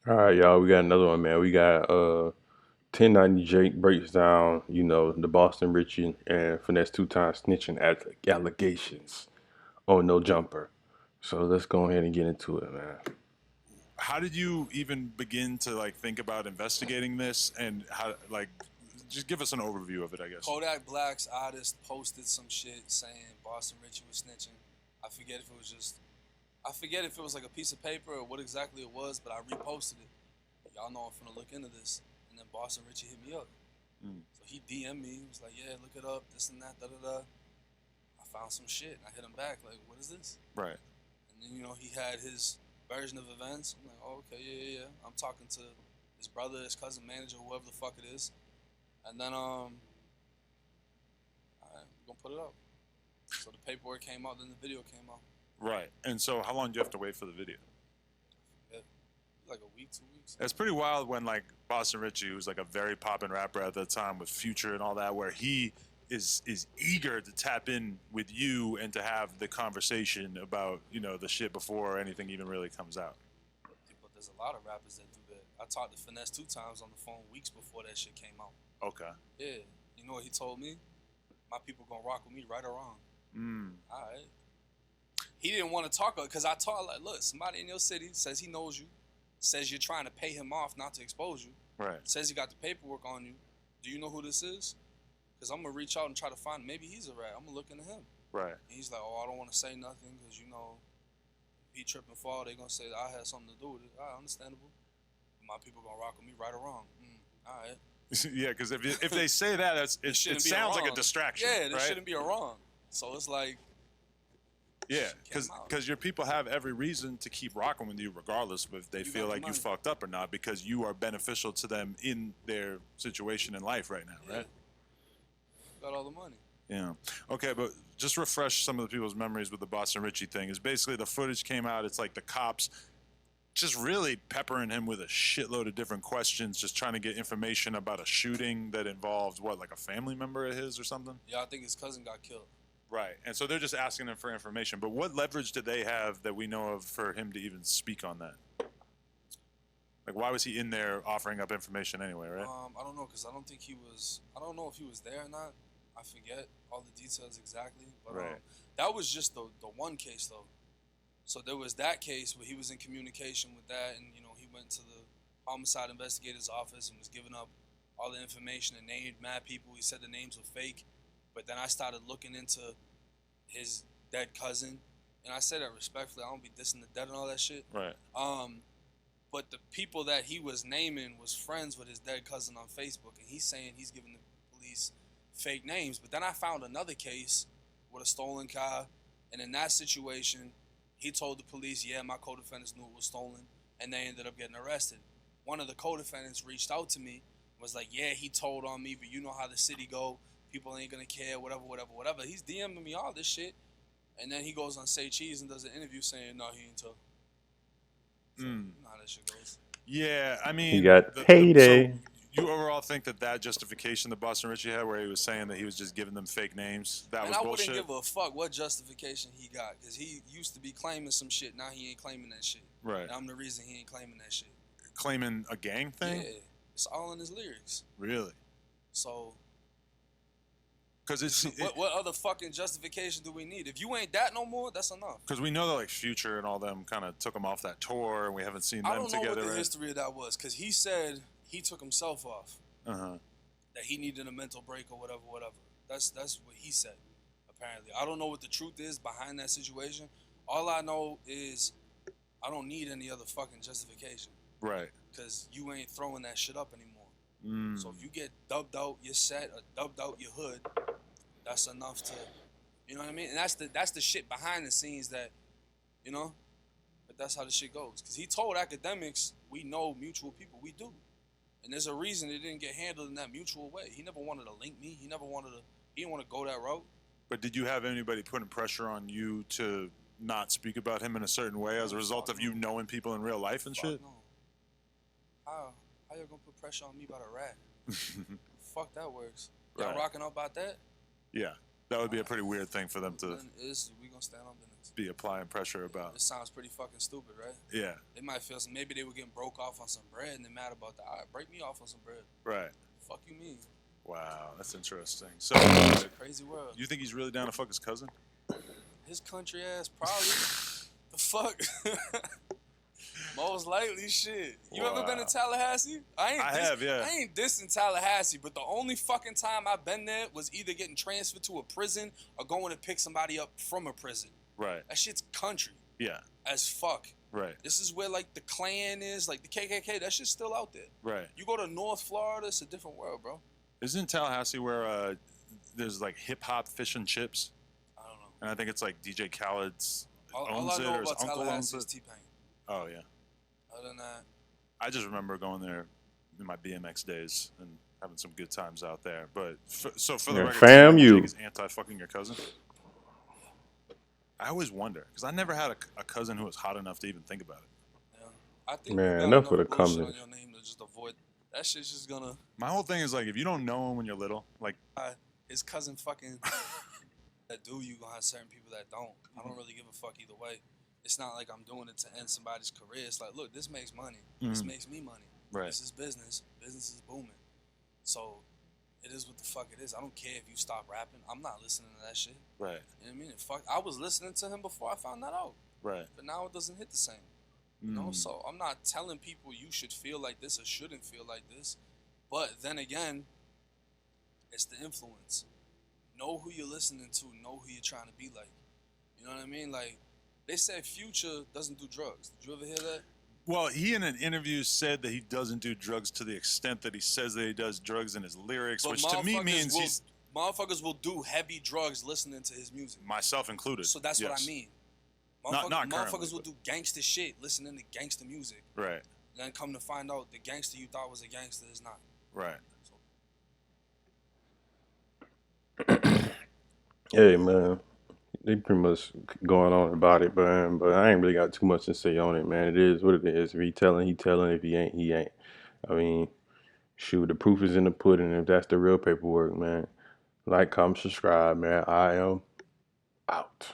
All right, y'all. We got another one, man. We got 1090 Jake breaks down, the Boston Richey and Finesse2Tymes Snitching allegations on No Jumper. So let's go ahead and get into it, man. How did you even begin to like think about investigating this, and how like just give us an overview of it, I guess. Kodak Black's artist posted some shit saying Boston Richey was snitching. I forget if it was just, I forget if it was like a piece of paper or what exactly it was, but I reposted it. Y'all know I'm finna look into this. And then Boston Richey hit me up. So he DM'd me. He was like, yeah, look it up, this and that, da da da. I found some shit. And I hit him back, like, what is this? Right. And then, he had his version of events. I'm like, oh, okay, yeah. I'm talking to his brother, his cousin, manager, whoever the fuck it is. And then, all right, we're gonna put it up. So the paperwork came out, then the video came out. Right. And so how long do you have to wait for the video? Yeah, like a week, 2 weeks. It's pretty wild when like Boston Richey, who's like a very poppin' rapper at that time with Future and all that, where he is eager to tap in with you and to have the conversation about, the shit before anything even really comes out. But there's a lot of rappers that do that. I talked to Finesse2Tymes on the phone weeks before that shit came out. Okay. Yeah. You know what he told me? My people gonna rock with me right or wrong. All right. He didn't want to talk because I told like, look, somebody in your city says he knows you, says you're trying to pay him off not to expose you. Right. Says he got the paperwork on you. Do you know who this is? Because I'm gonna reach out and try to find. Maybe he's a rat. I'm gonna look into him. Right. And he's like, oh, I don't want to say nothing because if he trip and fall, they gonna say that I had something to do with it. All right, understandable. My people gonna rock with me right or wrong. All right. Yeah, because if they say that, it sounds like a distraction. Yeah, there right? shouldn't be a wrong. So it's like, yeah, because your people have every reason to keep rocking with you, regardless of if they feel like you fucked up or not, because you are beneficial to them in their situation in life right now, right? Got all the money. Yeah. Okay, but just refresh some of the people's memories with the Boston Richey thing. Is basically the footage came out. It's like the cops just really peppering him with a shitload of different questions, just trying to get information about a shooting that involved like a family member of his or something. Yeah, I think his cousin got killed. Right, and so they're just asking him for information. But what leverage did they have that we know of for him to even speak on that? Like, why was he in there offering up information anyway, right? I don't know, because I don't think he was. I don't know if he was there or not. I forget all the details exactly. But right. That was just the one case, though. So there was that case where he was in communication with that, and he went to the homicide investigator's office and was giving up all the information and named mad people. He said the names were fake. But then I started looking into his dead cousin, and I say that respectfully. I don't be dissing the dead and all that shit. Right. But the people that he was naming was friends with his dead cousin on Facebook, and he's saying he's giving the police fake names. But then I found another case with a stolen car, and in that situation, he told the police, yeah, my co-defendants knew it was stolen, and they ended up getting arrested. One of the co-defendants reached out to me, was like, yeah, he told on me, but you know how the city go. People ain't gonna care, whatever. He's DMing me all this shit, and then he goes on Say Cheese and does an interview saying, no, he ain't tell. So, you know how that shit goes. Yeah, I mean, he got payday. So you overall think that justification that Boston Richey had, where he was saying that he was just giving them fake names, that was bullshit? I wouldn't give a fuck what justification he got, because he used to be claiming some shit. Now he ain't claiming that shit. Right. And I'm the reason he ain't claiming that shit. Claiming a gang thing? Yeah, it's all in his lyrics. Really? So. Because what other fucking justification do we need? If you ain't that no more, that's enough. Because we know that like Future and all them kind of took him off that tour, and we haven't seen them together. I don't know what the right? history of that was, because he said he took himself off. Uh-huh. That he needed a mental break or whatever. That's what he said. Apparently, I don't know what the truth is behind that situation. All I know is I don't need any other fucking justification. Right. Because you ain't throwing that shit up anymore. So if you get dubbed out your set or dubbed out your hood, that's enough to, you know what I mean? And that's the shit behind the scenes that, but that's how the shit goes. Because he told academics, we know mutual people, we do. And there's a reason it didn't get handled in that mutual way. He never wanted to link me. He didn't want to go that route. But did you have anybody putting pressure on you to not speak about him in a certain way as a result of you knowing people in real life and shit? No. How you gonna put pressure on me about a rat? Fuck that works. Y'all rocking out about that? Yeah, that would be a pretty weird thing for them to. We gonna stand on business. be applying pressure about. This sounds pretty fucking stupid, right? Yeah. They might feel maybe they were getting broke off on some bread and they're mad about that. All right, break me off on some bread. Right. Fuck you mean? Wow, that's interesting. So, It's a crazy world. you think he's really down to fuck his cousin? His country ass probably. The fuck? Most likely, shit. You ever been to Tallahassee? I have, yeah. I ain't dissing Tallahassee, but the only fucking time I've been there was either getting transferred to a prison or going to pick somebody up from a prison. Right. That shit's country. Yeah. As fuck. Right. This is where like the Klan is, like the KKK. That shit's still out there. Right. You go to North Florida, it's a different world, bro. Isn't Tallahassee where there's like hip hop fish and chips? I don't know. And I think it's like DJ Khaled's All owns I it know or his about uncle owns Tallahassee is it. T-Pain. Oh yeah. Other than that, I just remember going there in my BMX days and having some good times out there. But so for the record, fam, you Jake is anti-fucking your cousin. I always wonder because I never had a cousin who was hot enough to even think about it. yeah. I think Man, you got enough of the bullshit comments. on your name to just avoid. That shit's just gonna. My whole thing is like if you don't know him when you're little, like His cousin fucking. That do you gonna have certain people that don't. I don't really give a fuck either way. It's not like I'm doing it to end somebody's career. It's like, look, this makes money. This makes me money. Right. This is business. Business is booming. So it is what the fuck it is. I don't care if you stop rapping. I'm not listening to that shit. right, You know what I mean? Fuck, I was listening to him before I found that out. right. But now it doesn't hit the same. You know? So I'm not telling people you should feel like this or shouldn't feel like this. But then again, it's the influence. Know who you're listening to. Know who you're trying to be like. You know what I mean? Like, they said Future doesn't do drugs. Did you ever hear that? Well, he in an interview said that he doesn't do drugs to the extent that he says that he does drugs in his lyrics, But which to me means he's motherfuckers will do heavy drugs listening to his music. myself included. So that's what I yes. mean. Not currently, Motherfuckers will but- do gangster shit listening to gangster music. Right, And then come to find out the gangster you thought was a gangster is not. right. Hey man, they pretty much going on about it, but I ain't really got too much to say on it, man. It is what it is. If he telling, he telling. If he ain't, he ain't. I mean, shoot, the proof is in the pudding. If that's the real paperwork, man. Like, comment, subscribe, man. I am out.